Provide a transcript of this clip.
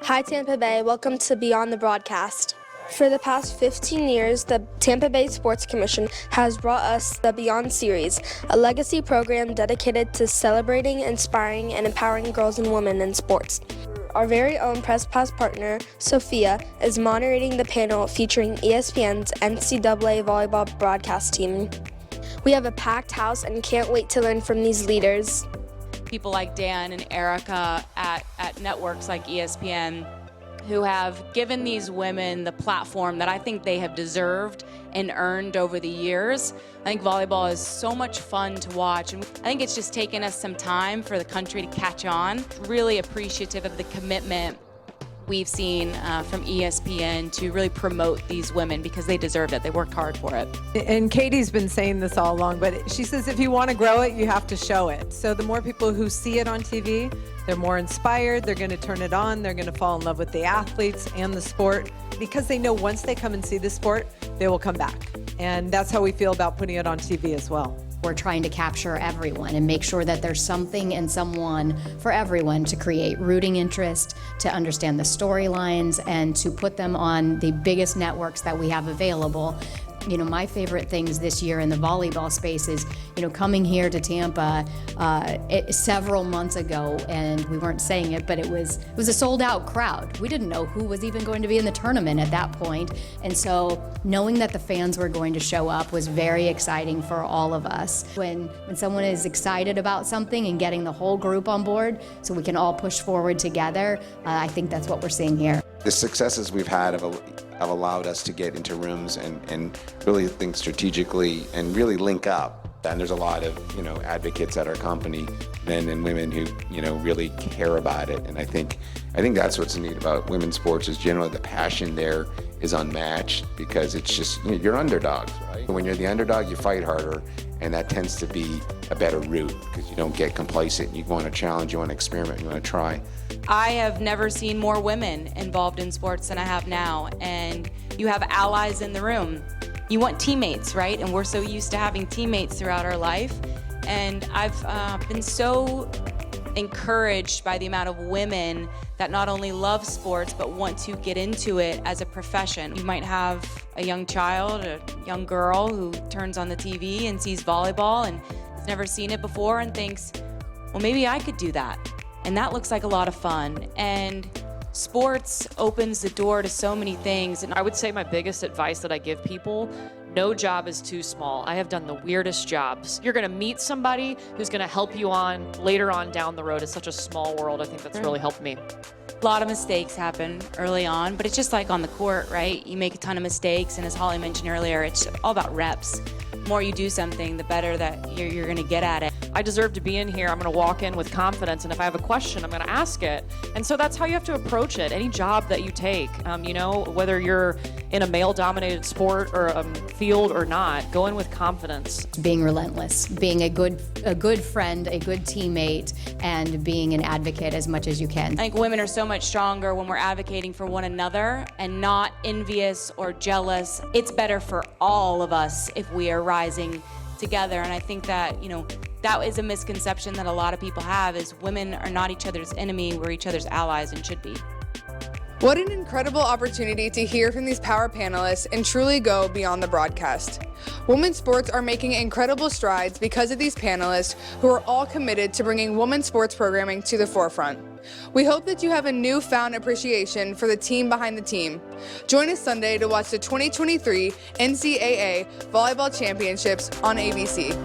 Hi Tampa Bay, welcome to Beyond the Broadcast. For the past 15 years, the Tampa Bay Sports Commission has brought us the Beyond Series, a legacy program dedicated to celebrating, inspiring, and empowering girls and women in sports. Our very own Press Pass partner, Sophia, is moderating the panel featuring ESPN's NCAA volleyball broadcast team. We have a packed house and can't wait to learn from these leaders. People like Dan and Erica at networks like ESPN who have given these women the platform that I think they have deserved and earned over the years. I think volleyball is so much fun to watch, and I think it's just taken us some time for the country to catch on. Really appreciative of the commitment we've seen from ESPN to really promote these women because they deserved it. They worked hard for it. And Katie's been saying this all along, but she says if you want to grow it, you have to show it. So the more people who see it on TV, they're more inspired, they're going to turn it on, they're going to fall in love with the athletes and the sport because they know once they come and see the sport, they will come back. And that's how we feel about putting it on TV as well. We're trying to capture everyone and make sure that there's something and someone for everyone to create rooting interest, to understand the storylines, and to put them on the biggest networks that we have available. You know, my favorite things this year in the volleyball space is, coming here to Tampa several months ago, and we weren't saying it, but it was a sold-out crowd. We didn't know who was even going to be in the tournament at that point, and so knowing that the fans were going to show up was very exciting for all of us. When someone is excited about something and getting the whole group on board so we can all push forward together, I think that's what we're seeing here. The successes we've had have allowed us to get into rooms and really think strategically and really link up. And there's a lot of advocates at our company, men and women who really care about it. And I think that's what's neat about women's sports is generally the passion there is unmatched because it's just you're underdogs, right? When you're the underdog, you fight harder, and that tends to be a better route because you don't get complacent. You want to challenge, you want to experiment, you want to try. I have never seen more women involved in sports than I have now, and you have allies in the room. You want teammates, right? And we're so used to having teammates throughout our life. And I've been so encouraged by the amount of women that not only love sports, but want to get into it as a profession. You might have a young child, a young girl who turns on the TV and sees volleyball and has never seen it before and thinks, well, maybe I could do that. And that looks like a lot of fun. And sports opens the door to so many things. And I would say my biggest advice that I give people, no job is too small. I have done the weirdest jobs. You're gonna meet somebody who's gonna help you on later on down the road. It's such a small world. I think that's really helped me. A lot of mistakes happen early on, but it's just like on the court, right? You make a ton of mistakes, and as Holly mentioned earlier, it's all about reps. The more you do something, the better that you're gonna get at it. I deserve to be in here. I'm gonna walk in with confidence, and if I have a question, I'm gonna ask it. And so that's how you have to approach it. Any job that you take, whether you're in a male-dominated sport or field or not, go in with confidence. Being relentless, being a good friend, a good teammate, and being an advocate as much as you can. I think women are so much stronger when we're advocating for one another and not envious or jealous. It's better for all of us if we are rising together, and I think that that is a misconception that a lot of people have, is women are not each other's enemy, we're each other's allies and should be. What an incredible opportunity to hear from these power panelists and truly go beyond the broadcast. Women's sports are making incredible strides because of these panelists who are all committed to bringing women's sports programming to the forefront. We hope that you have a newfound appreciation for the team behind the team. Join us Sunday to watch the 2023 NCAA Volleyball Championships on ABC.